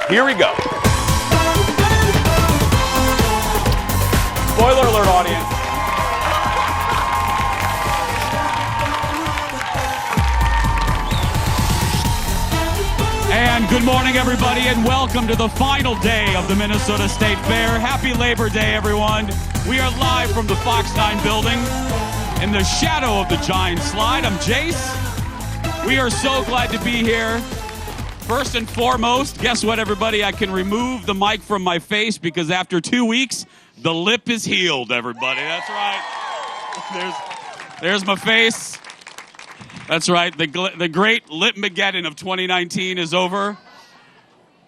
Here we go. Spoiler alert, audience. And good morning, everybody, and welcome to the final day of the Minnesota State Fair. Happy Labor Day, everyone. We are live from the Fox 9 building in the shadow of the Giant Slide. I'm Jace. We are so glad to be here. First and foremost, guess what, everybody? I can remove the mic from my face because after 2 weeks, the lip is healed, everybody. That's right. There's my face. That's right. The great Lip-mageddon of 2019 is over.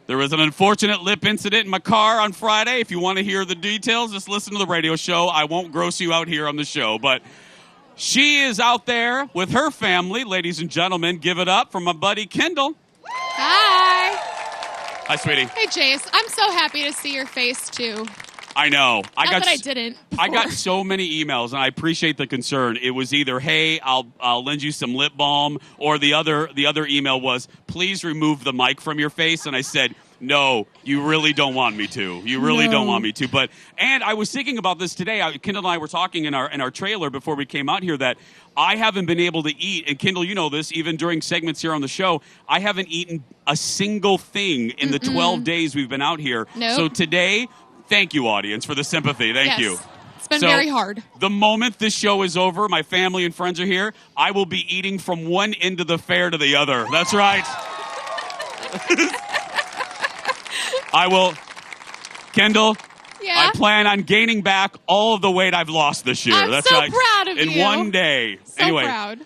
There was an unfortunate lip incident in my car on Friday. If you want to hear the details, just listen to the radio show. I won't gross you out here on the show. But she is out there with her family. Ladies and gentlemen, give it up for my buddy Kendall. Hi. Hi, sweetie. Hey, Jace. I'm so happy to see your face, too. I know. I didn't. I got so many emails, and I appreciate the concern. It was either, hey, I'll lend you some lip balm, or the other email was, please remove the mic from your face. And I said, no, you really don't want me to. You really don't want me to. And I was thinking about this today. Kendall and I were talking in our trailer before we came out here that I haven't been able to eat, and Kendall, you know this, even during segments here on the show, I haven't eaten a single thing in the 12 days we've been out here. Nope. So today, thank you, audience, for the sympathy. Thank you. It's been very hard. The moment this show is over, my family and friends are here, I will be eating from one end of the fair to the other. That's right. I will. Kendall, Yeah? I plan on gaining back all of the weight I've lost this year. I'm That's so right. proud of in you. one day. So anyway, proud.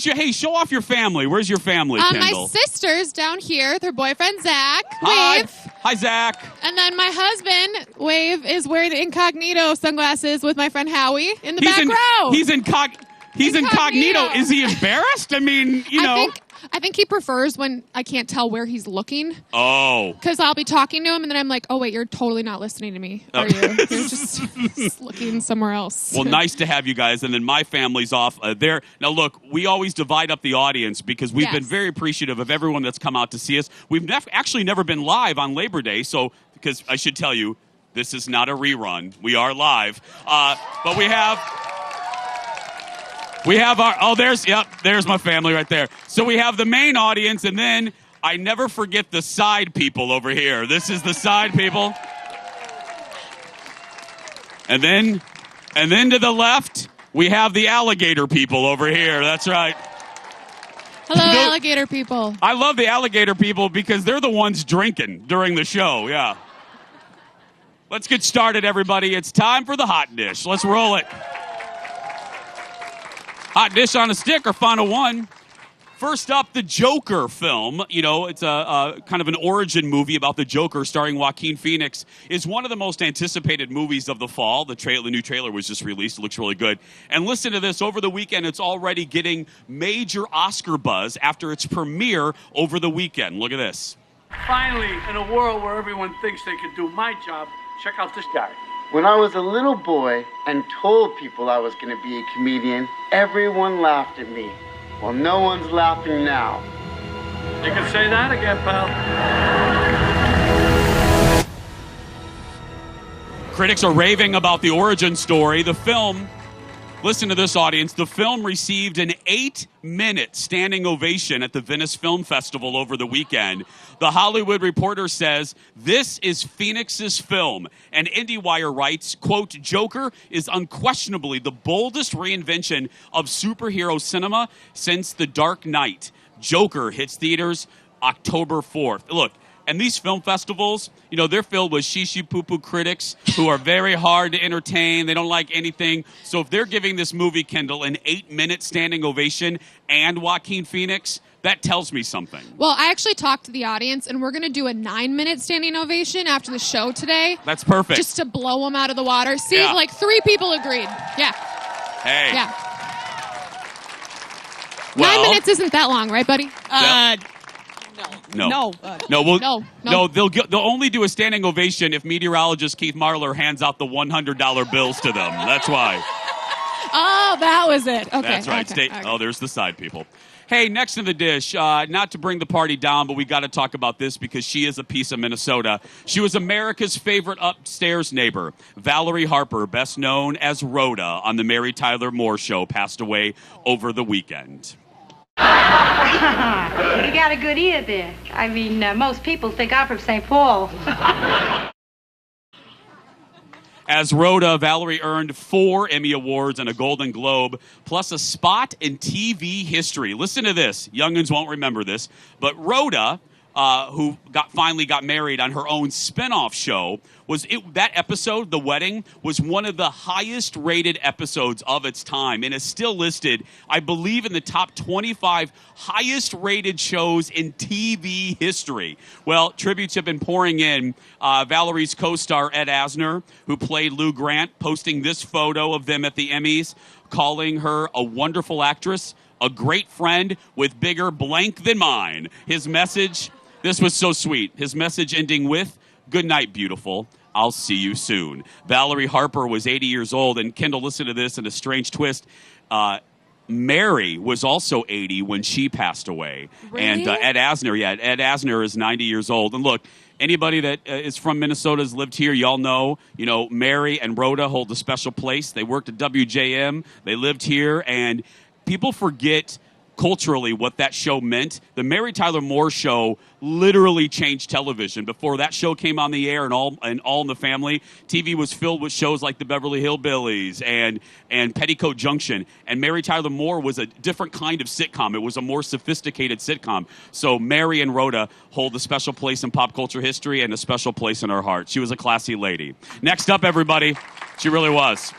Hey, show off your family. Where's your family, Kendall? My sister's down here, their boyfriend, Zach. Hi. Wave. Hi, Zach. And then my husband, Wave, is wearing the incognito sunglasses with my friend Howie in the back row. He's incognito. Is he embarrassed? I mean, you know. I think he prefers when I can't tell where he's looking. Oh. Because I'll be talking to him, and then I'm like, oh, wait, you're totally not listening to me, are you? You're just looking somewhere else. Well, nice to have you guys. And then my family's off there. Now, look, we always divide up the audience because we've been very appreciative of everyone that's come out to see us. We've actually never been live on Labor Day, so because I should tell you, this is not a rerun. We are live. But we have there's my family right there. So we have the main audience, and then I never forget the side people over here. This is the side people. And then to the left, we have the alligator people over here. That's right. Hello, alligator people. I love the alligator people because they're the ones drinking during the show. Yeah. Let's get started, everybody. It's time for the hot dish. Let's roll it. Hot dish on a stick or final one. First up, the Joker film. You know, it's a kind of an origin movie about the Joker starring Joaquin Phoenix. Is one of the most anticipated movies of the fall. The new trailer was just released. It looks really good. And listen to this. Over the weekend, it's already getting major Oscar buzz after its premiere over the weekend. Look at this. Finally, in a world where everyone thinks they could do my job, check out this guy. When I was a little boy and told people I was going to be a comedian, everyone laughed at me. Well, no one's laughing now. You can say that again, pal. Critics are raving about the origin story. The film, listen to this, audience, the film received an 8-minute standing ovation at the Venice Film Festival over the weekend. The Hollywood Reporter says, this is Phoenix's film. And IndieWire writes, quote, Joker is unquestionably the boldest reinvention of superhero cinema since The Dark Knight. Joker hits theaters October 4th. Look, and these film festivals, you know, they're filled with shishi-poo-poo critics who are very hard to entertain. They don't like anything. So if they're giving this movie, Kendall, an 8-minute standing ovation and Joaquin Phoenix, that tells me something. Well, I actually talked to the audience, and we're going to do a 9-minute standing ovation after the show today. That's perfect. Just to blow them out of the water. See, like 3 people agreed. Yeah. Hey. Yeah. Well, 9 minutes isn't that long, right, buddy? No. They'll only do a standing ovation if meteorologist Keith Marler hands out the $100 bills to them. That's why. Oh, that was it. Okay. That's right. Okay. Oh, there's the side people. Hey, next in the dish, not to bring the party down, but we got to talk about this because she is a piece of Minnesota. She was America's favorite upstairs neighbor. Valerie Harper, best known as Rhoda on the Mary Tyler Moore Show, passed away over the weekend. You got a good ear there. I mean, most people think I'm from St. Paul. As Rhoda, Valerie earned 4 Emmy Awards and a Golden Globe, plus a spot in TV history. Listen to this. Youngins won't remember this, but Rhoda, who finally got married on her own spinoff show, that episode, The Wedding, was one of the highest rated episodes of its time and is still listed, I believe, in the top 25 highest rated shows in TV history. Well, tributes have been pouring in. Valerie's co-star Ed Asner, who played Lou Grant, posting this photo of them at the Emmys, calling her a wonderful actress, a great friend with bigger blank than mine. His message, this was so sweet. His message ending with, "Good night, beautiful. I'll see you soon." Valerie Harper was 80 years old, and Kendall, listen to this in a strange twist. Mary was also 80 when she passed away. Really? And Ed Asner is 90 years old. And look, anybody that is from Minnesota has lived here, y'all know, Mary and Rhoda hold a special place. They worked at WJM. They lived here, and people forget culturally what that show meant. The Mary Tyler Moore Show literally changed television. Before that show came on the air and All in the Family, TV was filled with shows like the Beverly Hillbillies and Petticoat Junction. And Mary Tyler Moore was a different kind of sitcom. It was a more sophisticated sitcom. So Mary and Rhoda hold a special place in pop culture history and a special place in our heart. She was a classy lady. Next up, everybody, she really was.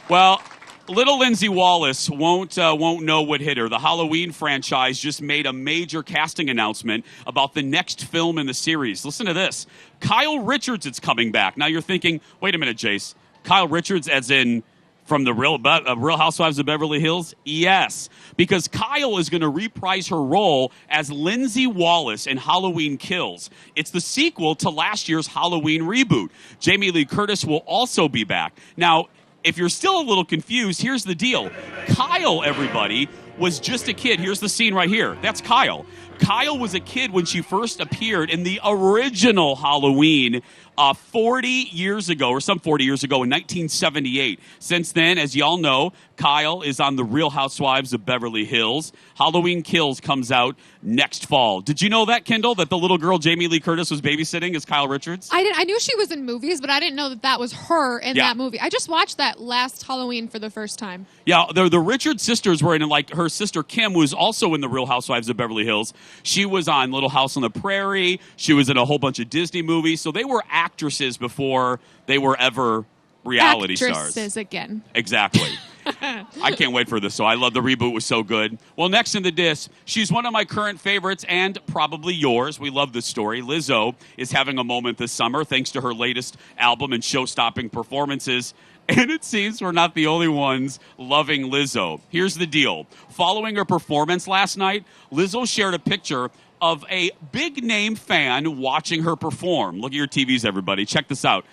Well, little Lindsay Wallace won't know what hit her. The Halloween franchise just made a major casting announcement about the next film in the series. Listen to this. Kyle Richards is coming back. Now you're thinking, wait a minute, Jace. Kyle Richards as in from the Real Housewives of Beverly Hills? Yes, because Kyle is going to reprise her role as Lindsay Wallace in Halloween Kills. It's the sequel to last year's Halloween reboot. Jamie Lee Curtis will also be back. Now, if you're still a little confused, here's the deal. Kyle, everybody, was just a kid. Here's the scene right here. That's Kyle. Kyle was a kid when she first appeared in the original Halloween 40 years ago, or some 40 years ago in 1978. Since then, as y'all know, Kyle is on the Real Housewives of Beverly Hills. Halloween Kills comes out next fall. Did you know that, Kendall, that the little girl Jamie Lee Curtis was babysitting is Kyle Richards? I knew she was in movies, but I didn't know that was her in that movie. I just watched that last Halloween for the first time. Yeah, the Richards sisters were in, like, her sister Kim was also in the Real Housewives of Beverly Hills. She was on Little House on the Prairie. She was in a whole bunch of Disney movies. So they were actresses before they were ever reality stars. Actresses again. Exactly. I can't wait for this. So I love the reboot. It was so good. Well, next in the disc, she's one of my current favorites and probably yours. We love this story. Lizzo is having a moment this summer thanks to her latest album and show-stopping performances. And it seems we're not the only ones loving Lizzo. Here's the deal. Following her performance last night, Lizzo shared a picture of a big-name fan watching her perform. Look at your TVs, everybody. Check this out.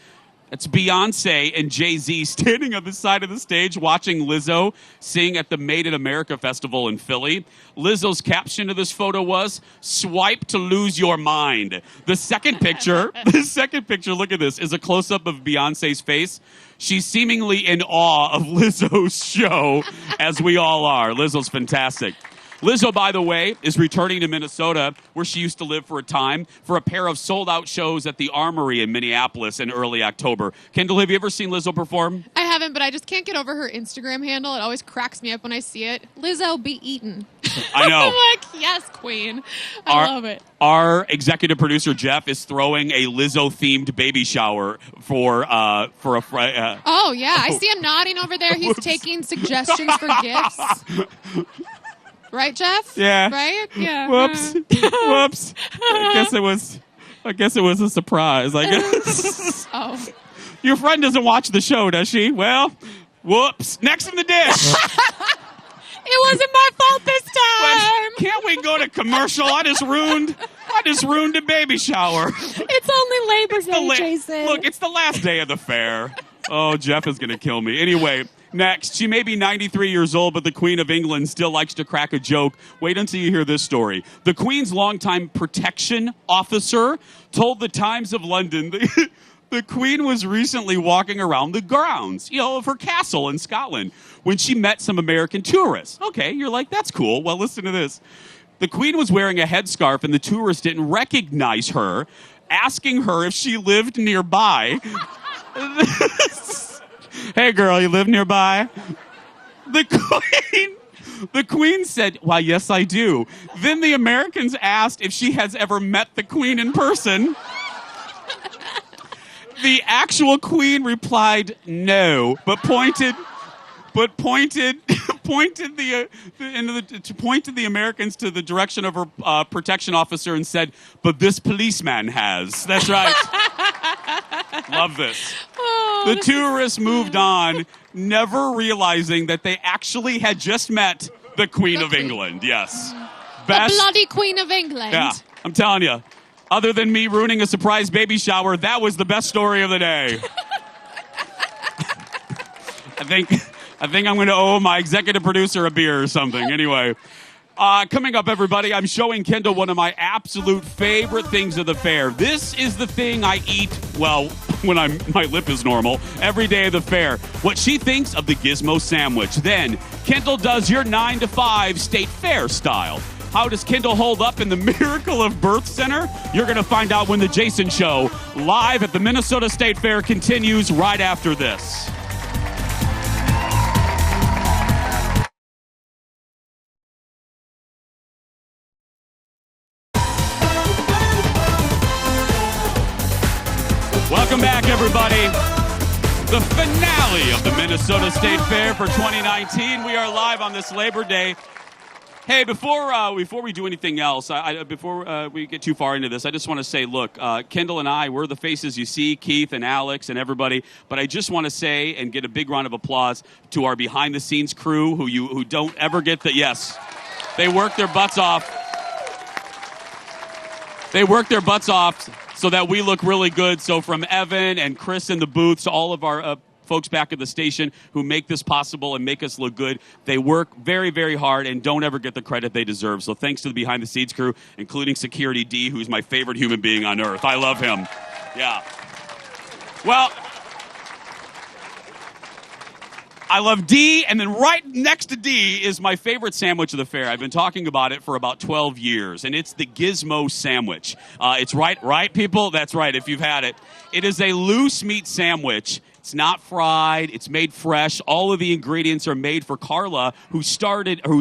It's Beyonce and Jay-Z standing on the side of the stage watching Lizzo sing at the Made in America Festival in Philly. Lizzo's caption to this photo was, "Swipe to lose your mind." The second picture, look at this, is a close-up of Beyonce's face. She's seemingly in awe of Lizzo's show, as we all are. Lizzo's fantastic. Lizzo, by the way, is returning to Minnesota, where she used to live for a time, for a pair of sold-out shows at the Armory in Minneapolis in early October. Kendall, have you ever seen Lizzo perform? I haven't, but I just can't get over her Instagram handle. It always cracks me up when I see it. Lizzo be eaten. I know. I'm like, yes, queen. I love it. Our executive producer, Jeff, is throwing a Lizzo-themed baby shower for a oh, yeah. I see him nodding over there. He's taking suggestions for gifts. Right, Jeff? Yeah. Right? Yeah. Whoops. Whoops. I guess it was a surprise. I guess. Oh. Your friend doesn't watch the show, does she? Well, whoops. Next in the dish. It wasn't my fault this time. Can't we go to commercial? I just ruined a baby shower. It's only Labor Day, Jason. Look, it's the last day of the fair. Oh, Jeff is going to kill me. Anyway, Next, she may be 93 years old, but the Queen of England still likes to crack a joke. Wait until you hear this story. The Queen's longtime protection officer told the Times of London the Queen was recently walking around the grounds, of her castle in Scotland when she met some American tourists. Okay, you're like, that's cool. Well, listen to this. The Queen was wearing a headscarf and the tourists didn't recognize her, asking her if she lived nearby. Hey, girl, you live nearby? The Queen said, why, yes, I do. Then the Americans asked if she has ever met the Queen in person. The actual Queen replied no, but pointed the Americans to the direction of her protection officer and said, but this policeman has. That's right. Love this. The tourists moved on, never realizing that they actually had just met the Queen of England. Yes. The bloody Queen of England. Yeah, I'm telling you. Other than me ruining a surprise baby shower, that was the best story of the day. I think I'm going to owe my executive producer a beer or something. Anyway, coming up, everybody, I'm showing Kendall one of my absolute favorite things of the fair. This is the thing I eat, well, when my lip is normal, every day of the fair. What she thinks of the Gizmo sandwich. Then, Kendall does your 9 to 5 state fair style. How does Kendall hold up in the Miracle of Birth Center? You're going to find out when the Jason Show, live at the Minnesota State Fair, continues right after this. Welcome back, everybody. The finale of the Minnesota State Fair for 2019. We are live on this Labor Day. Hey, before we do anything else, before we get too far into this, I just want to say, look, Kendall and I, we're the faces you see, Keith and Alex and everybody. But I just want to say and get a big round of applause to our behind-the-scenes crew who don't ever get the yes. They work their butts off. They work their butts off so that we look really good. So from Evan and Chris in the booths to all of our folks back at the station who make this possible and make us look good, they work very, very hard and don't ever get the credit they deserve. So thanks to the behind-the-scenes crew, including Security D, who's my favorite human being on earth. I love him. Yeah. Well, I love D, and then right next to D is my favorite sandwich of the fair. I've been talking about it for about 12 years, and it's the Gizmo sandwich. It's right, people? That's right, if you've had it. It is a loose meat sandwich. It's not fried. It's made fresh. All of the ingredients are made for Carla, whose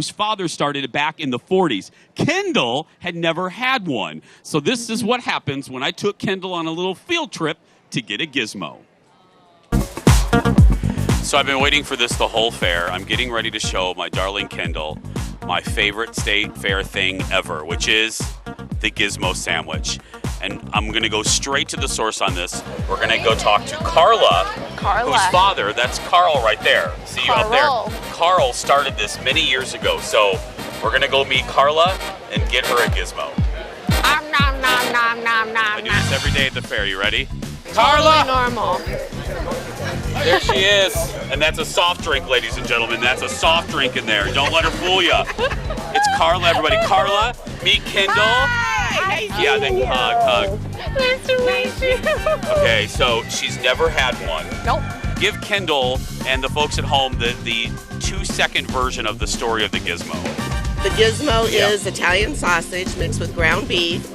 father started it back in the 40s. Kendall had never had one. So this is what happens when I took Kendall on a little field trip to get a Gizmo. So I've been waiting for this the whole fair. I'm getting ready to show my darling Kendall my favorite state fair thing ever, which is the Gizmo sandwich. And I'm going to go straight to the source on this. We're going to go talk to Carla, whose father, that's Carl right there. See you up there? Carl started this many years ago. So we're going to go meet Carla and get her a Gizmo. I do this every day at the fair. You ready? Carla! Normal. There she is. And that's a soft drink, ladies and gentlemen. That's a soft drink in there. Don't let her fool you. It's Carla, everybody. Carla, meet Kendall. Hi. Yeah, then hug. Nice to meet you. Okay, so she's never had one. Nope. Give Kendall and the folks at home the 2-second version of the story of the Gizmo. The Gizmo is Italian sausage mixed with ground beef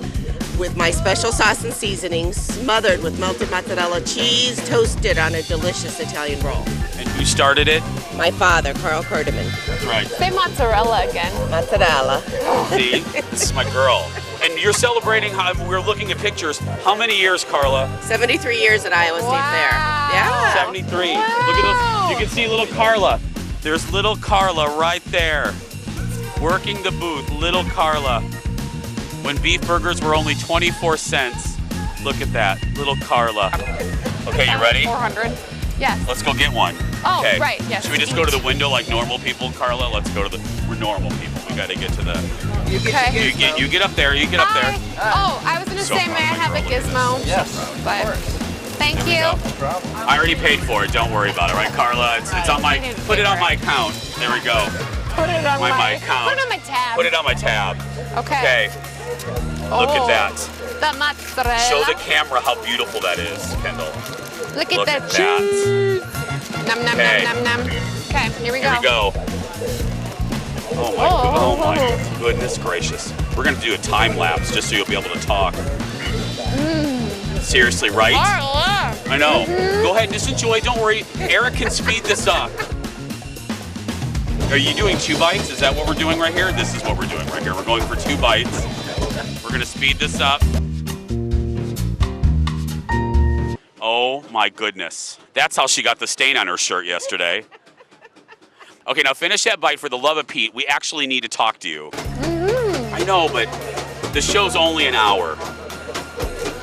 with my special sauce and seasoning, smothered with melted mozzarella cheese, toasted on a delicious Italian roll. And who started it? My father, Carl Kurdeman. That's right. Say mozzarella again. Mozzarella. See, this is my girl. And you're celebrating, we're looking at pictures. How many years, Carla? 73 years at Iowa State Fair. Yeah. 73. Look at this. You can see little Carla. There's little Carla right there. Working the booth, little Carla. When beef burgers were only 24 cents. Look at that, little Carla. Okay, you ready? 400. Yes. Let's go get one. Oh, okay. right, yes. Should we just go to the window like normal people, Carla? Let's go to we're normal people. We gotta get to the, Okay. you get up there, you get up there. Oh, I was gonna So say, proud may I of my have a girl. Look at gizmo? this. Yes. But Thank There we you. go. I already paid for it. Don't worry about it, right, Carla? It's on my. I didn't Put it pay on for my it. account. There we go. Put it on my account. Put it on my tab. Put it on my tab. Okay. Okay. Look at Oh, that. The mozzarella. Show the camera how beautiful that is, Kendall. Look at Look the at that. cheese. Num num Okay. num num num. Okay, here we go. Here we go. Oh my goodness gracious. We're gonna do a time lapse just so you'll be able to talk. Seriously, right? Carla. I know. Go ahead and just enjoy. Don't worry. Eric can speed this up. Are you doing 2 bites? Is that what we're doing right here? This is what we're doing right here. We're going for 2 bites. We're gonna speed this up. Oh my goodness. That's how she got the stain on her shirt yesterday. Okay, now finish that bite for the love of Pete. We actually need to talk to you. I know, but the show's only an hour.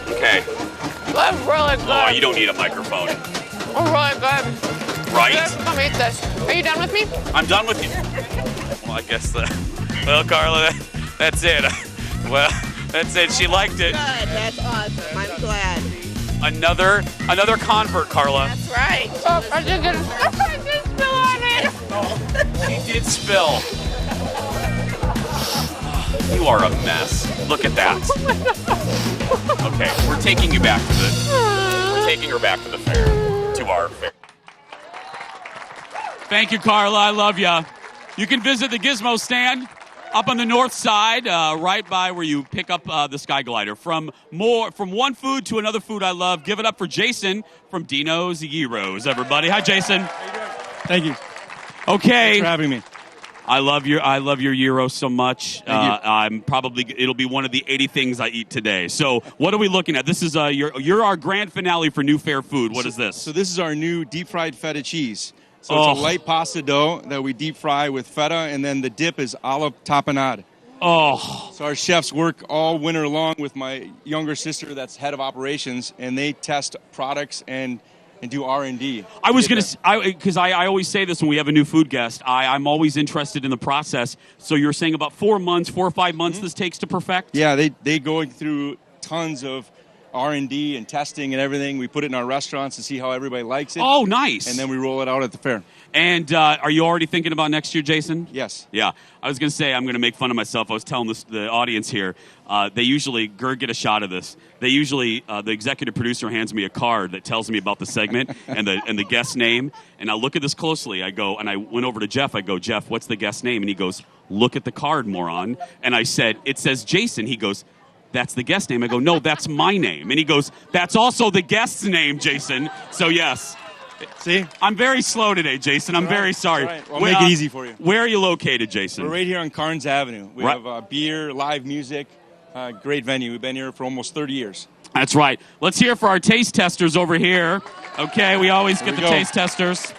Okay. That's really good. Oh, you don't need a microphone. Really good. Right? Yes, let me eat this. Are you done with me? I'm done with you. Well, I guess well, Carla, that's it. Well, that's it. She liked it. Good. That's awesome. I'm glad. Another convert, Carla. That's right. Oh, I did spill on it. She did spill. You are a mess. Look at that. Okay, we're taking you back to we're taking her back to the fair, to our fair. Thank you, Carla. I love ya. You can visit the Gizmo stand up on the north side, right by where you pick up the Sky Glider. From one food to another food I love. Give it up for Jason from Dino's Gyros, everybody. Hi, Jason. Thank you. Okay. Thanks for having me. I love your gyro so much. Thank you. It'll be one of the 80 things I eat today. So what are we looking at? This is you're our grand finale for New Fair Food. What is this? So this is our new deep fried feta cheese. So it's a light pasta dough that we deep fry with feta, and then the dip is olive tapenade. Oh. So our chefs work all winter long with my younger sister that's head of operations, and they test products and do R&D. I was going to, because I always say this when we have a new food guest, I'm always interested in the process. So you're saying about 4 or 5 months this takes to perfect? Yeah, they go through tons of R&D and testing and everything. We put it in our restaurants to see how everybody likes it. Oh, nice. And then we roll it out at the fair. And are you already thinking about next year, Jason? Yes. Yeah. I was going to say, I'm going to make fun of myself. I was telling the audience here, they usually, Gerd, get a shot of this. They usually, the executive producer hands me a card that tells me about the segment and the guest name. And I look at this closely. I go, and I went over to Jeff. I go, Jeff, what's the guest name? And he goes, look at the card, moron. And I said, it says Jason. He goes, that's the guest name. I go, no, that's my name. And he goes, that's also the guest's name, Jason. So, yes. See? I'm very slow today, Jason. I'm very sorry. Right. I'll make it easy for you. Where are you located, Jason? We're right here on Carnes Avenue. We have beer, live music, great venue. We've been here for almost 30 years. That's right. Let's hear for our taste testers over here. Okay, we always get the taste testers.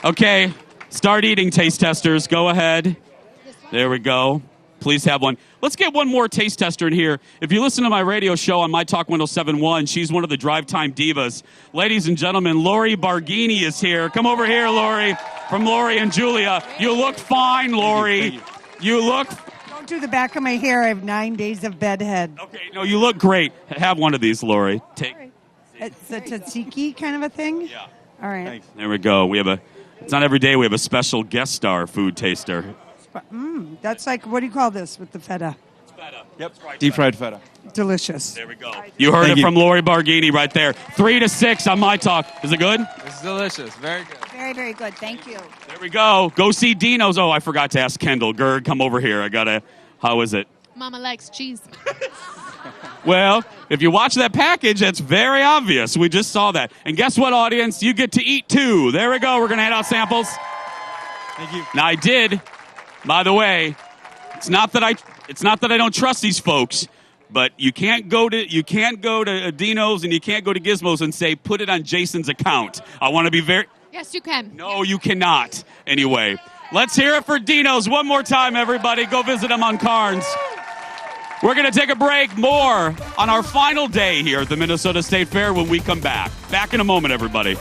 Okay, start eating, taste testers. Go ahead. There we go. Please have one. Let's get one more taste tester in here. If you listen to my radio show on My Talk 107.1, she's one of the drive time divas. Ladies and gentlemen, Lori Barghini is here. Come over here, Lori, from Lori and Julia. You look fine, Lori. You look... Don't do the back of my hair. I have 9 days of bedhead. Okay, no, you look great. Have one of these, Lori. Take. It's a tzatziki kind of a thing? Yeah. All right. Thanks. There we go. It's not every day we have a special guest star food taster. That's like, what do you call this with the feta? It's feta. Yep. Deep fried feta. Delicious. There we go. You heard it from Lori Barghini right there. 3 to 6 on My Talk. Is it good? It's delicious. Very good. Very, very good. Thank you. There we go. Go see Dino's. Oh, I forgot to ask Kendall. Gerd, come over here. How is it? Mama likes cheese. Well, if you watch that package, that's very obvious. We just saw that. And guess what, audience? You get to eat too. There we go. We're going to hand out samples. Thank you. Now, I did, by the way, it's not that I don't trust these folks, but you can't go to Dino's and you can't go to Gizmos and say, put it on Jason's account. I want to be very... Yes, you can. No, you cannot. Anyway, let's hear it for Dino's one more time, everybody. Go visit them on Carnes. We're going to take a break. More on our final day here at the Minnesota State Fair when we come back. Back in a moment, everybody.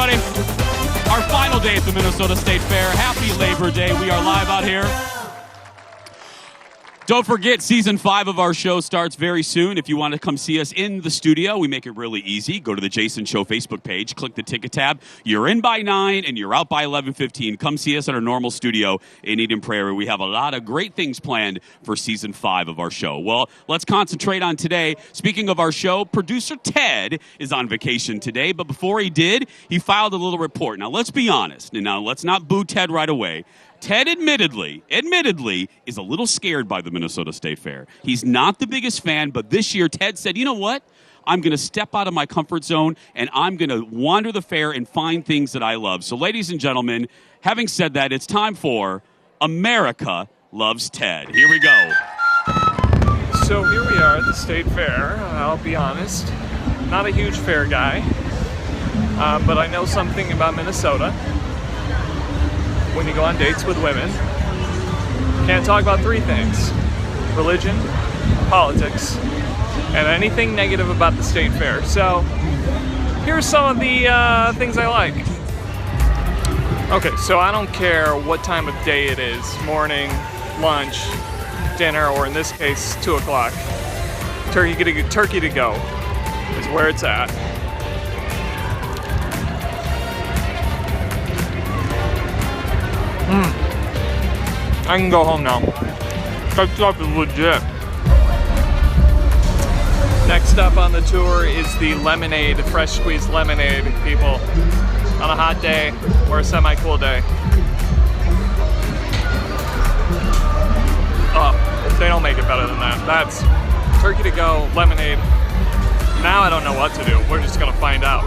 everybody. Our final day at the Minnesota State Fair. Happy Labor Day. We are live out here. Don't forget, Season 5 of our show starts very soon. If you want to come see us in the studio, we make it really easy. Go to the Jason Show Facebook page, click the ticket tab. You're in by 9 and you're out by 11:15. Come see us at our normal studio in Eden Prairie. We have a lot of great things planned for Season 5 of our show. Well, let's concentrate on today. Speaking of our show, producer Ted is on vacation today, but before he did, he filed a little report. Now, let's be honest. Now, let's not boo Ted right away. Ted admittedly, is a little scared by the Minnesota State Fair. He's not the biggest fan, but this year Ted said, you know what? I'm going to step out of my comfort zone, and I'm going to wander the fair and find things that I love. So, ladies and gentlemen, having said that, it's time for America Loves Ted. Here we go. So here we are at the State Fair. I'll be honest, not a huge fair guy, but I know something about Minnesota. When you go on dates with women, can't talk about three things: religion, politics, and anything negative about the State Fair. So here's some of the things I like. Okay, so I don't care what time of day it is, morning, lunch, dinner, or in this case, 2 o'clock. Turkey to go is where it's at. I can go home now. That stuff is legit. Next up on the tour is the lemonade, fresh squeezed lemonade, people. On a hot day or a semi-cool day. Oh, they don't make it better than that. That's turkey to go, lemonade. Now I don't know what to do. We're just gonna find out.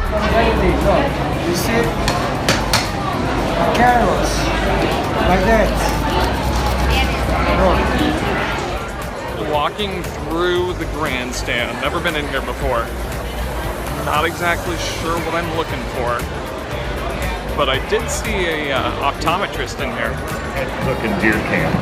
You see carrots like that. Walking through the grandstand. Never been in here before. Not exactly sure what I'm looking for. But I did see a optometrist in here. Cooking deer camp.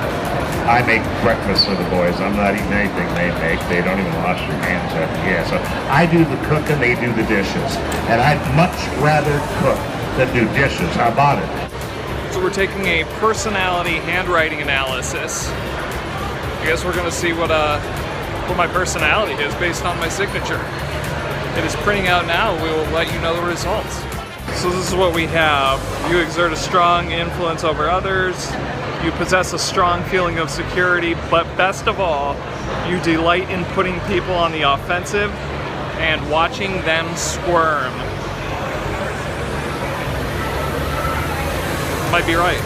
I make breakfast for the boys. I'm not eating anything they make. They don't even wash their hands after. Yeah, so I do the cooking, they do the dishes. And I'd much rather cook than do dishes. How about it? So we're taking a personality handwriting analysis. I guess we're gonna see what my personality is based on my signature. It is printing out now. We will let you know the results. So this is what we have. You exert a strong influence over others. You possess a strong feeling of security, but best of all, you delight in putting people on the offensive and watching them squirm. Might be right.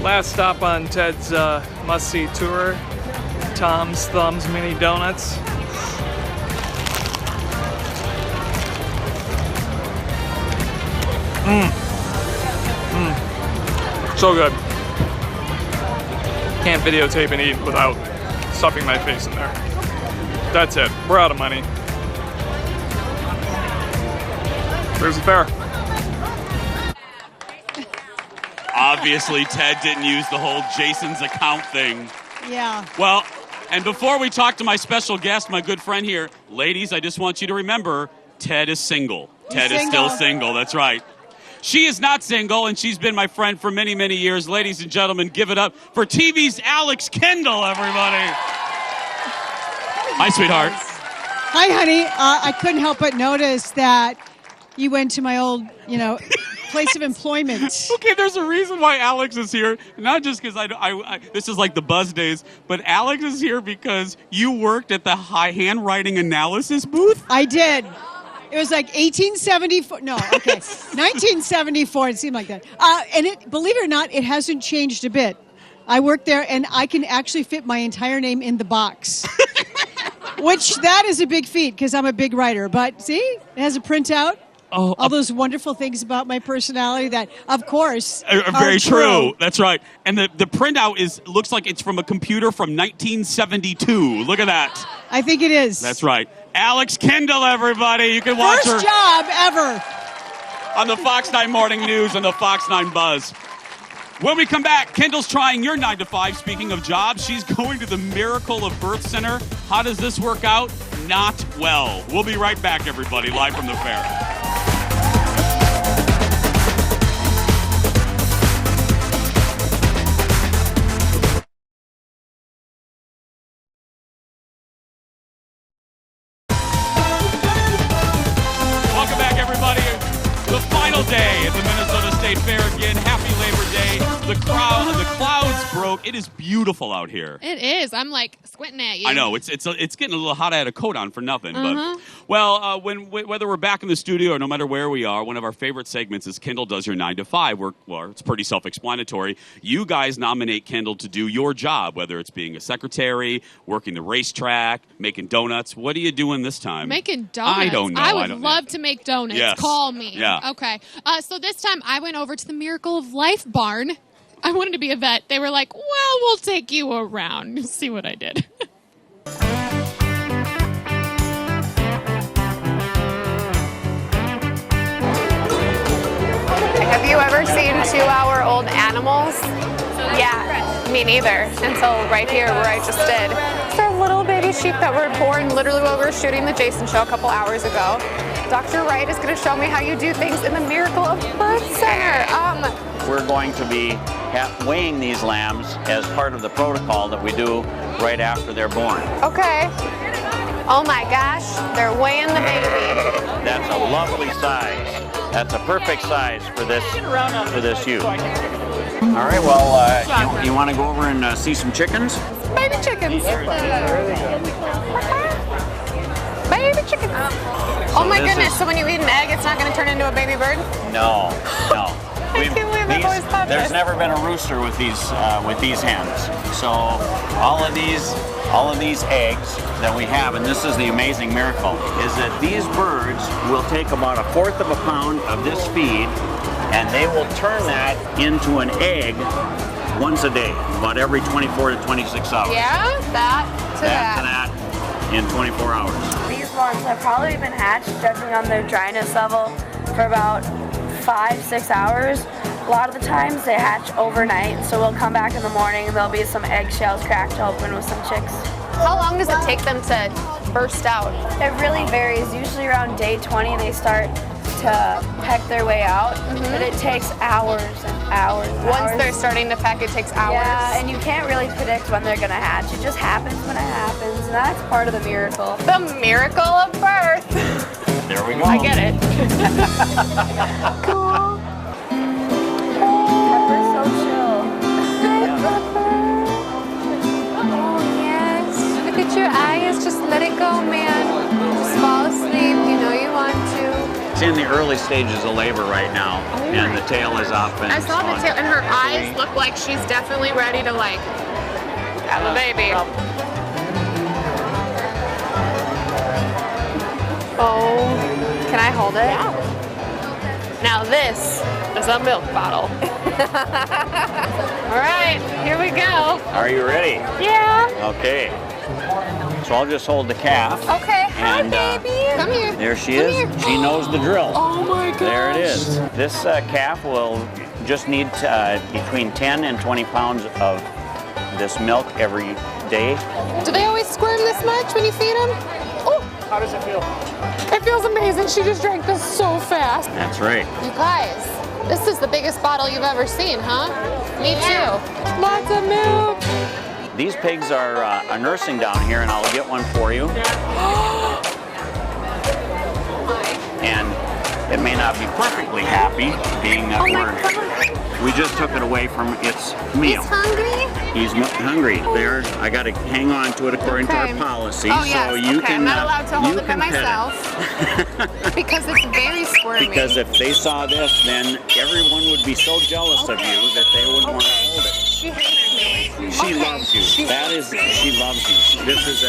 Last stop on Ted's must-see tour, Tom's Thumbs Mini Donuts. So good. Can't videotape and eat without stuffing my face in there. That's it. We're out of money. There's the fair. Obviously, Ted didn't use the whole Jason's account thing. Yeah. Well, and before we talk to my special guest, my good friend here, ladies, I just want you to remember, Ted is single. Ted is still single. That's right. She is not single, and she's been my friend for many, many years. Ladies and gentlemen, give it up for TV's Alex Kendall, everybody. Hi, sweetheart. Hi, honey. I couldn't help but notice that you went to my old, place of employment. Okay, there's a reason why Alex is here. Not just because I this is like the buzz days, but Alex is here because you worked at the handwriting analysis booth? I did. It was like 1874. No, okay. 1974. It seemed like that. And believe it or not, it hasn't changed a bit. I worked there, and I can actually fit my entire name in the box. Which, that is a big feat, because I'm a big writer. But, see, it has a printout. Oh, all those wonderful things about my personality that, of course, are very true. That's right. And the printout looks like it's from a computer from 1972. Look at that. I think it is. That's right. Alex Kendall, everybody. You can watch her. First job ever. On the Fox 9 Morning News and the Fox 9 Buzz. When we come back, Kendall's trying your 9 to 5. Speaking of jobs, she's going to the Miracle of Birth Center. How does this work out? not well. We'll be right back, everybody, live from the fair. Welcome back, everybody. The final day at the Minnesota State Fair again. Happy Labor Day. The clouds broke. It is beautiful out here. It is. I'm like squinting at you. I know it's getting a little hot. I had a coat on for nothing. But well, whether we're back in the studio or no matter where we are, one of our favorite segments is Kendall Does Your 9 to 5. It's pretty self-explanatory. You guys nominate Kendall to do your job, whether it's being a secretary, working the racetrack, making donuts. What are you doing this time? Making donuts. I don't know. I would love to make donuts. Yes. Call me. Yeah. Okay. So this time I went over to the Miracle of Life barn. I wanted to be a vet. They were like, well, we'll take you around. You'll see what I did. Have you ever seen 2-hour-old animals? Yeah, me neither. Until right here where I just did. They're little baby sheep that were born literally while we were shooting the Jason show a couple hours ago. Dr. Wright is going to show me how you do things in the Miracle of Birth Center. We're going to be weighing these lambs as part of the protocol that we do right after they're born. Okay. Oh my gosh, they're weighing the baby. That's a lovely size. That's a perfect size for this ewe. All right, well, you want to go over and see some chickens? Baby chickens. Baby chickens. Oh my goodness, so when you eat an egg, it's not going to turn into a baby bird? No. I can't believe I've always thought There's this. never been a rooster with these hens. So all of these eggs that we have, and this is the amazing miracle, is that these birds will take about 1/4 of a pound of this feed, and they will turn that into an egg once a day, about every 24 to 26 hours. Yeah, that to that in 24 hours. These ones have probably been hatched, judging on their dryness level, for about 5-6 hours. A lot of the times they hatch overnight, so we'll come back in the morning and there'll be some eggshells cracked open with some chicks. How long does it take them to burst out? It really varies. Usually around day 20 they start to peck their way out, but it takes hours and hours and Once hours. they're starting to peck, it takes hours. Yeah, and you can't really predict when they're going to hatch. It just happens when it happens, and that's part of the miracle. The miracle of birth. There we go. I get it. Cool. Pepper's so chill. Oh, yes. Look at your eyes. Just let it go, man. Just fall asleep. You know you want to. It's in the early stages of labor right now, and the tail is up. And I saw the so tail, and her eyes look like she's definitely ready to, like, have a baby. Oh, can I hold it? Yeah. Now this is a milk bottle. All right, here we go. Are you ready? Yeah. Okay. So I'll just hold the calf. Okay, hi, And, baby. Come here. There she Come is. here. She knows the drill. Oh my gosh. There it is. This calf will just need between 10 and 20 pounds of this milk every day. Do they always squirm this much when you feed them? Oh. How does it feel? It feels amazing. She just drank this so fast. That's right. You guys, this is the biggest bottle you've ever seen, huh? Me too. Lots of milk. These pigs are nursing down here, and I'll get one for you. And it may not be perfectly happy, being that we just took it away from its meal. He's hungry? He's hungry. There, I got to hang on to it according to our policy. Oh, yes. So you okay. can. I'm not allowed to hold you it by can pet myself because it's very squirmy. Because if they saw this, then everyone would be so jealous of you that they wouldn't want to hold it. She hates me. She loves you. She loves you. This is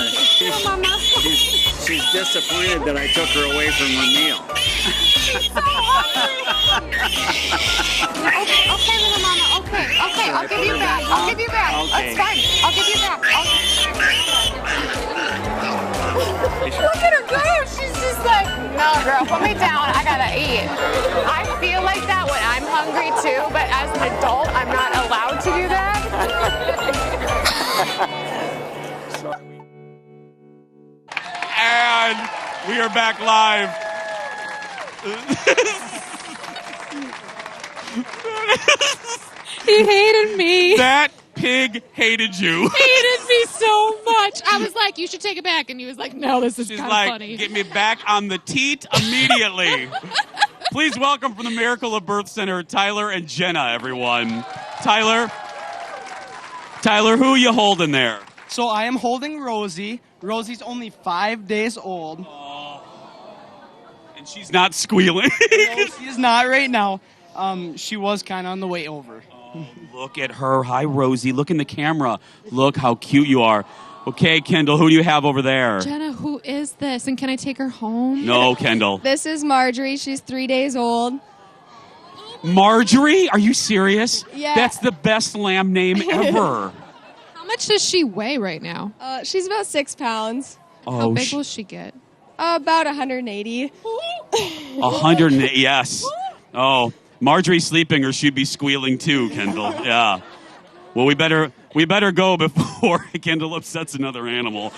she's disappointed that I took her away from her meal. She's so hungry. Okay, little mama. Okay. I'll give you back. I'll give you back. Okay. That's fine. I'll give you back. Look at her go. She's just like, no, girl, put me down. I gotta eat. I feel like that when I'm hungry too, but as an adult, I'm not allowed to do that. We are back live. He hated me. That pig hated you. Hated me so much. I was like, you should take it back. And he was like, no, this is She's kind of like, funny. get me back on the teat immediately. Please welcome from the Miracle of Birth Center, Tyler and Jenna, everyone. Tyler, who are you holding there? So I am holding Rosie. Rosie's only 5 days old. And she's not squealing. No, she is not right now. She was kind of on the way over. Look at her. Hi, Rosie. Look in the camera. Look how cute you are. Okay, Kendall, who do you have over there? Jenna, who is this? And can I take her home? No, Kendall. This is Marjorie. She's 3 days old. Marjorie? Are you serious? Yeah. That's the best lamb name ever. How much does she weigh right now? She's about 6 pounds. How big will she get? About 180. 100, yes. Oh, Marjorie's sleeping or she'd be squealing too, Kendall. Yeah. Well, we better go before Kendall upsets another animal.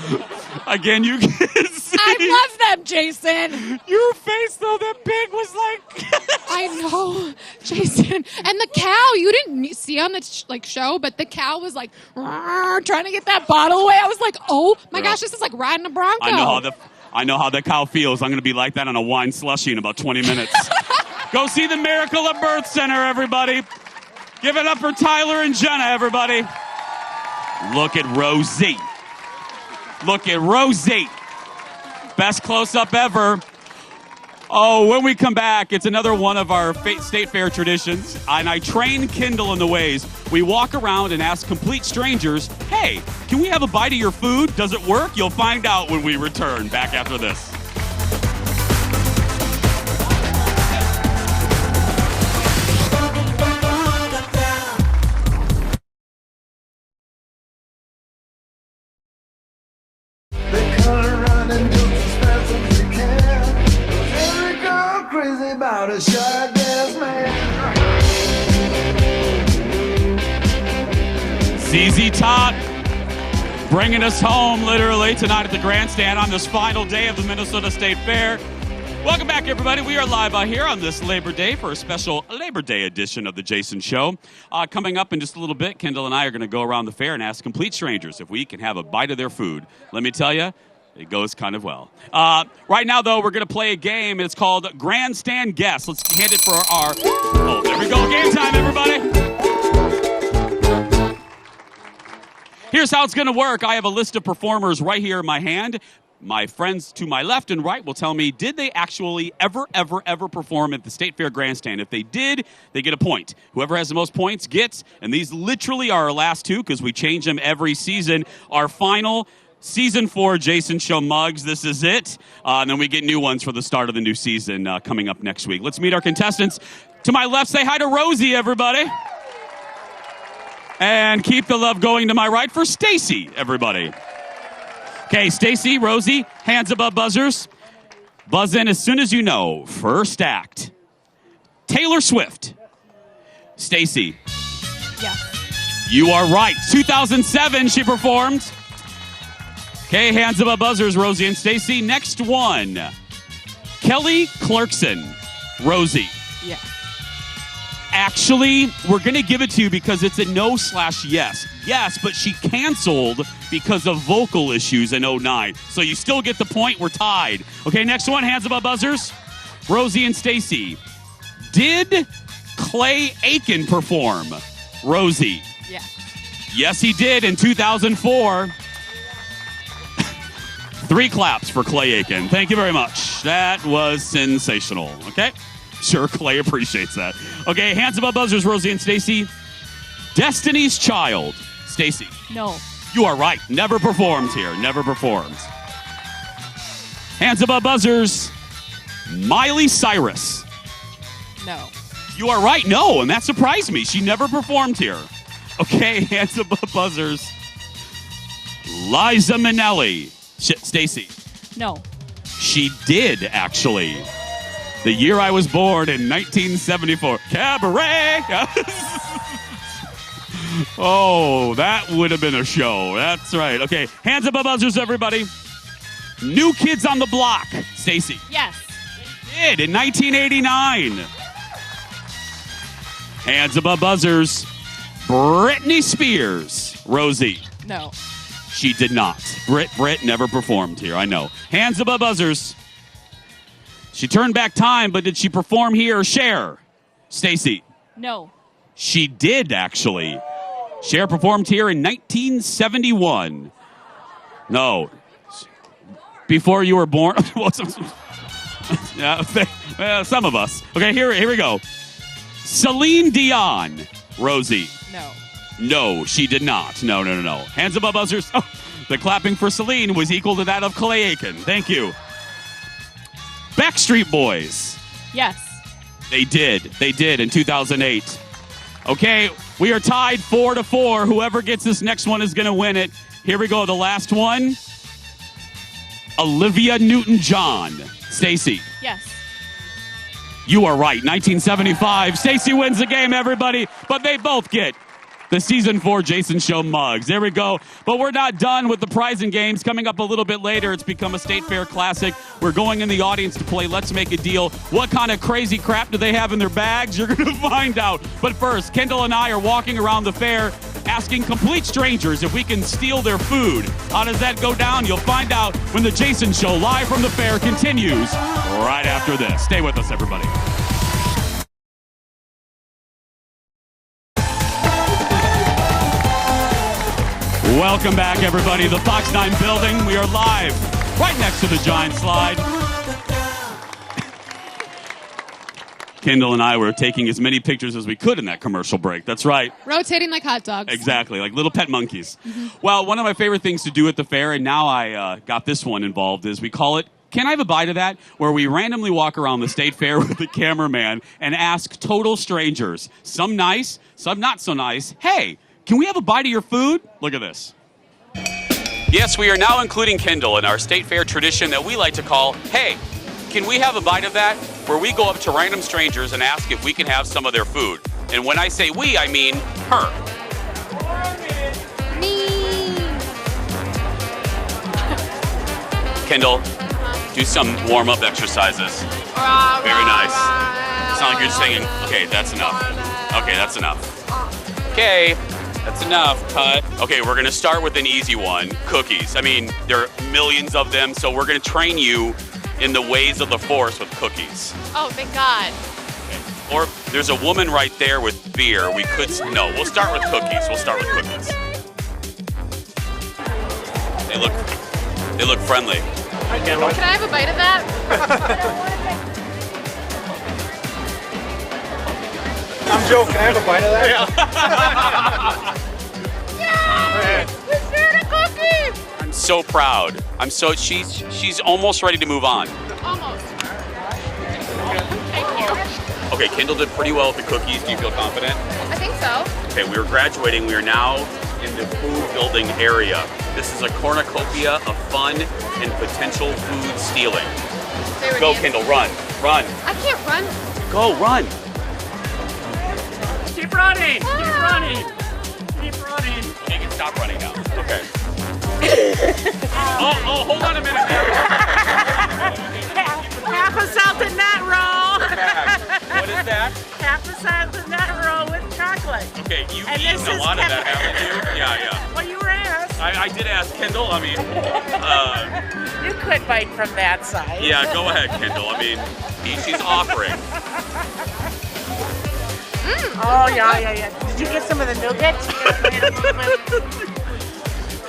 Again, you can see. I love them, Jason. Your face, though, that pig was like. I know, Jason. And the cow, you didn't see on the show, but the cow was like trying to get that bottle away. I was like, oh my gosh, this is like riding a Bronco. I know how the cow feels. I'm going to be like that on a wine slushie in about 20 minutes. Go see the Miracle of Birth Center, everybody. Give it up for Tyler and Jenna, everybody. Look at Rosie. Look at Rosie. Best close-up ever. Oh, when we come back, it's another one of our state fair traditions. And I train Kendall in the ways. We walk around and ask complete strangers, hey, can we have a bite of your food? Does it work? You'll find out when we return back after this. About a short-ass man. ZZ Top bringing us home literally tonight at the grandstand on this final day of the Minnesota State Fair. Welcome back, everybody. We are live out here on this Labor Day for a special Labor Day edition of the Jason Show. Coming up in just a little bit, Kendall and I are going to go around the fair and ask complete strangers if we can have a bite of their food. Let me tell you, it goes kind of well. Right now, though, we're going to play a game. It's called Grandstand Guess. Let's hand it for our... Oh, there we go. Game time, everybody. Here's how it's going to work. I have a list of performers right here in my hand. My friends to my left and right will tell me, did they actually ever perform at the State Fair Grandstand? If they did, they get a point. Whoever has the most points gets, and these literally are our last two because we change them every season, our final Season 4 Jason Show mugs. This is it. And then we get new ones for the start of the new season coming up next week. Let's meet our contestants. To my left, say hi to Rosie, everybody. And keep the love going to my right for Stacy, everybody. Okay, Stacy, Rosie, hands above buzzers. Buzz in as soon as you know. First act. Taylor Swift. Stacy. Yes. You are right. 2007 she performed. Okay, hands above buzzers, Rosie and Stacy. Next one, Kelly Clarkson. Rosie. Yeah. Actually, we're going to give it to you because it's a no/yes. Yes, but she canceled because of vocal issues in 2009. So you still get the point. We're tied. Okay, next one, hands above buzzers, Rosie and Stacy. Did Clay Aiken perform? Rosie. Yeah. Yes, he did in 2004. 3 claps for Clay Aiken. Thank you very much. That was sensational. Okay? Sure, Clay appreciates that. Okay, hands above buzzers, Rosie and Stacy. Destiny's Child. Stacy. No. You are right. Never performed here. Never performed. Hands above buzzers. Miley Cyrus. No. You are right. No, and that surprised me. She never performed here. Okay, hands above buzzers. Liza Minnelli. Stacy. No. She did, actually. The year I was born in 1974. Cabaret! Oh, that would have been a show. That's right. Okay, hands above buzzers, everybody. New Kids on the Block. Stacy. Yes. Did in 1989. Hands above buzzers. Britney Spears. Rosie. No. She did not. Brit never performed here, I know. Hands above buzzers. She turned back time, but did she perform here or Cher? Stacy. No. She did, actually. Cher performed here in 1971. No. Before you were born. Yeah, some of us. Okay, here we go. Celine Dion. Rosie. No. No, she did not. No. Hands above buzzers. Oh, the clapping for Celine was equal to that of Clay Aiken. Thank you. Backstreet Boys. Yes. They did in 2008. Okay, we are tied 4-4. Whoever gets this next one is going to win it. Here we go. The last one. Olivia Newton-John. Stacy. Yes. You are right. 1975. Stacy wins the game, everybody. But they both get the Season 4 Jason Show mugs. There we go. But we're not done with the prizing games. Coming up a little bit later, it's become a State Fair classic. We're going in the audience to play Let's Make a Deal. What kind of crazy crap do they have in their bags? You're going to find out. But first, Kendall and I are walking around the fair asking complete strangers if we can steal their food. How does that go down? You'll find out when the Jason Show live from the fair continues right after this. Stay with us, everybody. Welcome back, everybody. The Fox 9 building. We are live right next to the Giant Slide. Kendall and I were taking as many pictures as we could in that commercial break. That's right. Rotating like hot dogs. Exactly, like little pet monkeys. Well, one of my favorite things to do at the fair, and now I got this one involved, is we call it Can I Have a Bite of That? Where we randomly walk around the State Fair with the cameraman and ask total strangers, some nice, some not so nice, hey, can we have a bite of your food? Look at this. Yes, we are now including Kendall in our State Fair tradition that we like to call, hey, can we have a bite of that? Where we go up to random strangers and ask if we can have some of their food. And when I say we, I mean her. Kendall, do some warm-up exercises. Very nice. It's not like you're just singing, okay, that's enough. Okay, that's enough. Okay. That's enough, cut. Okay, we're going to start with an easy one, cookies. I mean, there are millions of them, so we're going to train you in the ways of the Force with cookies. Oh, thank God. Okay. Or there's a woman right there with beer. We could, no, we'll start with cookies. We'll start with cookies. They look friendly. Can I have a bite of that? I'm Joe. Can I have a bite of that? Yeah! We shared a cookie! I'm so proud. She's almost ready to move on. Almost. Thank you. Okay, Kendall did pretty well with the cookies. Do you feel confident? I think so. Okay, we were graduating. We are now in the food building area. This is a cornucopia of fun and potential food stealing. Go, Kendall, run. Run. I can't run. Go, run. Keep running! Keep running! Keep running! Okay, you can stop running now. Okay. oh, hold on a minute. Half a salted nut roll. What is that? Half a salted nut roll with chocolate. Okay, you've And eaten this a is lot of that, haven't you? Yeah. Well, you were asked. I did ask Kendall. I mean, You could bite from that side. yeah, go ahead, Kendall. I mean, she's offering. Oh, yeah. Did you get some of the nougat?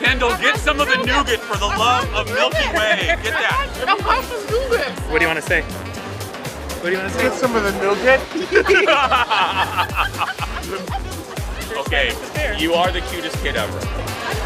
Kendall, get some of the nougat for the love of Milky Way. Get that. I'll have some nougat. What do you want to say? What do you want to say? Get some of the nougat. Okay, you are the cutest kid ever.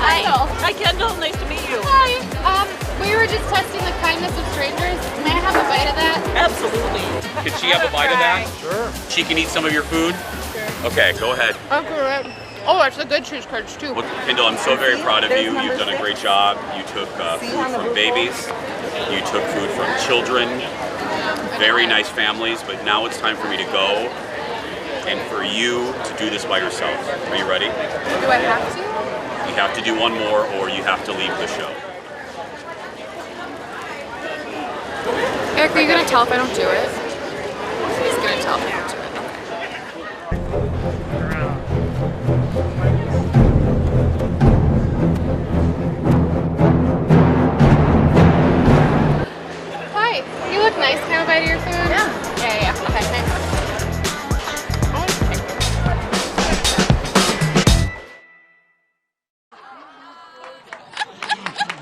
Hi, Kendall. Nice to meet you. Hi. We were just testing the kindness of strangers. May I have a bite of that? Absolutely. Can she have a bite of that? Sure. She can eat some of your food? Sure. Okay, go ahead. Okay. Oh, it's a good cheese curds too. Well, Kendall, I'm so very proud of you. You've done a great job. You took food from babies. You took food from children. Very nice families, but now it's time for me to go and for you to do this by yourself. Are you ready? Do I have to? You have to do one more or you have to leave the show. Eric, are you gonna tell if I don't do it? He's gonna tell if I don't do it. Hi, you look nice. Can I have a bite of your food? Yeah. Okay, thanks.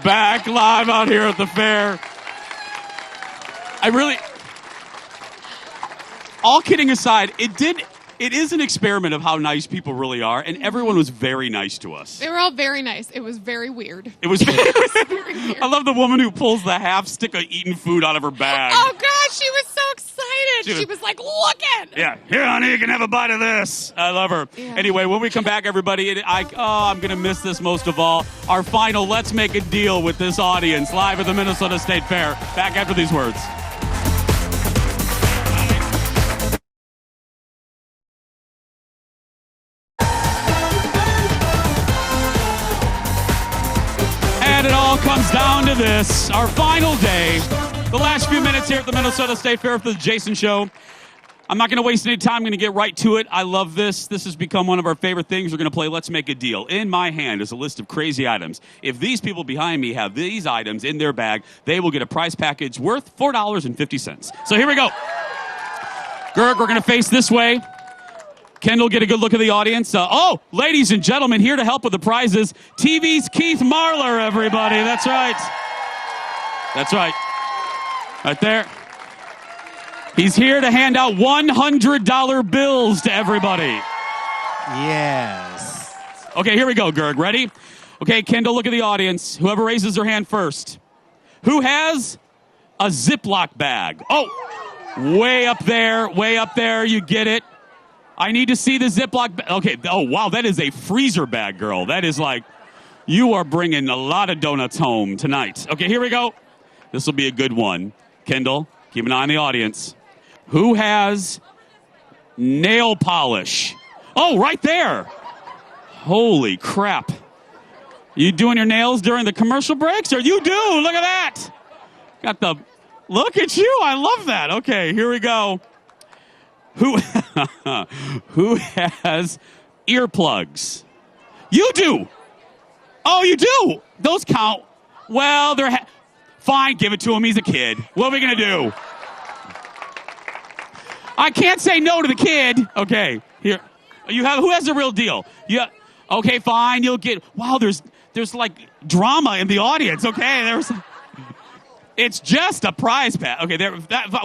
Back live out here at the fair. All kidding aside, it is an experiment of how nice people really are, and everyone was very nice to us. They were all very nice. It was very weird. It was very weird. I love the woman who pulls the half stick of eaten food out of her bag. Oh, God, she was so excited. She was like, looking. Yeah, here, honey, you can have a bite of this. I love her. Yeah. Anyway, when we come back, everybody, I'm going to miss this most of all. Our final Let's Make a Deal with this audience live at the Minnesota State Fair. Back after these words. And it all comes down to this, our final day. The last few minutes here at the Minnesota State Fair for the Jason Show. I'm not going to waste any time. I'm going to get right to it. I love this. This has become one of our favorite things. We're going to play Let's Make a Deal. In my hand is a list of crazy items. If these people behind me have these items in their bag, they will get a prize package worth $4.50. So here we go. Gerg, we're going to face this way. Kendall, get a good look at the audience. Ladies and gentlemen, here to help with the prizes, TV's Keith Marler, everybody. That's right. That's right. Right there. He's here to hand out $100 bills to everybody. Yes. Okay, here we go, Gerg. Ready? Okay, Kendall, look at the audience. Whoever raises their hand first. Who has a Ziploc bag? Oh, way up there, way up there. You get it. I need to see the Ziploc bag. Okay, oh, wow, that is a freezer bag, girl. That is like, you are bringing a lot of donuts home tonight. Okay, here we go. This will be a good one. Kendall, keep an eye on the audience. Who has nail polish? Oh, right there. Holy crap. You doing your nails during the commercial breaks? Or you do? Look at that. Look at you. I love that. Okay, here we go. Who has earplugs? You do. Oh, you do. Those count. Well, fine, give it to him. He's a kid. What are we going to do? I can't say no to the kid. Okay, here. Who has the real deal? Yeah. Okay, fine. You'll get. Wow, there's like drama in the audience. Okay, it's just a prize pack. Okay,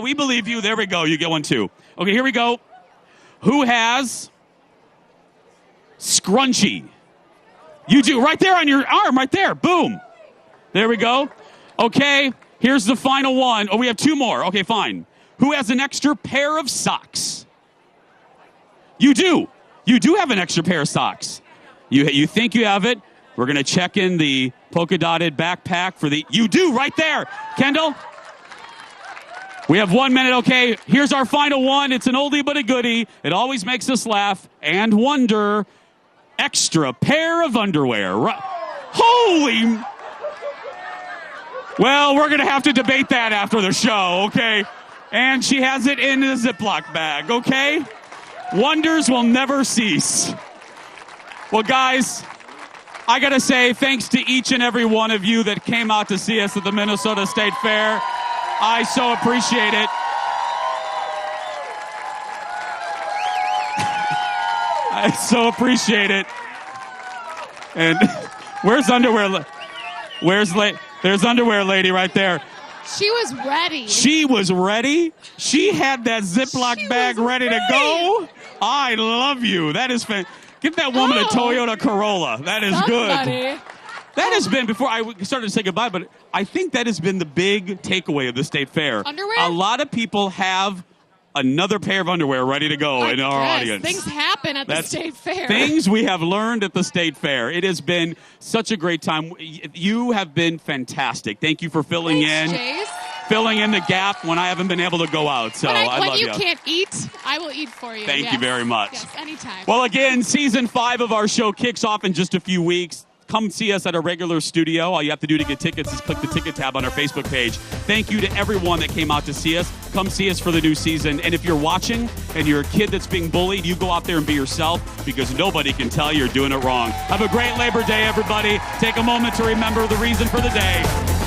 we believe you. There we go. You get one too. Okay, here we go. Who has scrunchie? You do, right there on your arm, right there. Boom. There we go. Okay, here's the final one. Oh, we have two more. Okay, fine. Who has an extra pair of socks? You do. You do have an extra pair of socks. You think you have it. We're going to check in the polka-dotted backpack for the... You do, right there. Kendall? We have 1 minute, okay. Here's our final one. It's an oldie but a goodie. It always makes us laugh and wonder. Extra pair of underwear. Holy... Well, we're going to have to debate that after the show, okay? And she has it in a Ziploc bag, okay? Wonders will never cease. Well, guys, I got to say thanks to each and every one of you that came out to see us at the Minnesota State Fair. I so appreciate it. I so appreciate it. And where's underwear? There's underwear lady right there. She was ready. She was ready. She had that Ziploc bag ready to go. I love you. That is fantastic. Give that woman a Toyota Corolla. That is good. That has been, before I started to say goodbye, but I think that has been the big takeaway of the State Fair. Underwear? A lot of people have another pair of underwear ready to go in our audience. Things happen at the State Fair. Things we have learned at the State Fair. It has been such a great time. You have been fantastic. Thank you for filling filling in the gap when I haven't been able to go out. So I love you. When you can't eat, I will eat for you. Thank you very much. Yes, anytime. Well, again, season 5 of our show kicks off in just a few weeks. come see us at our regular studio. All you have to do to get tickets is click the ticket tab on our Facebook page. Thank you to everyone that came out to see us. Come see us for the new season. And if you're watching and you're a kid that's being bullied, you go out there and be yourself, because nobody can tell you're doing it wrong. Have a great Labor Day, everybody. Take a moment to remember the reason for the day.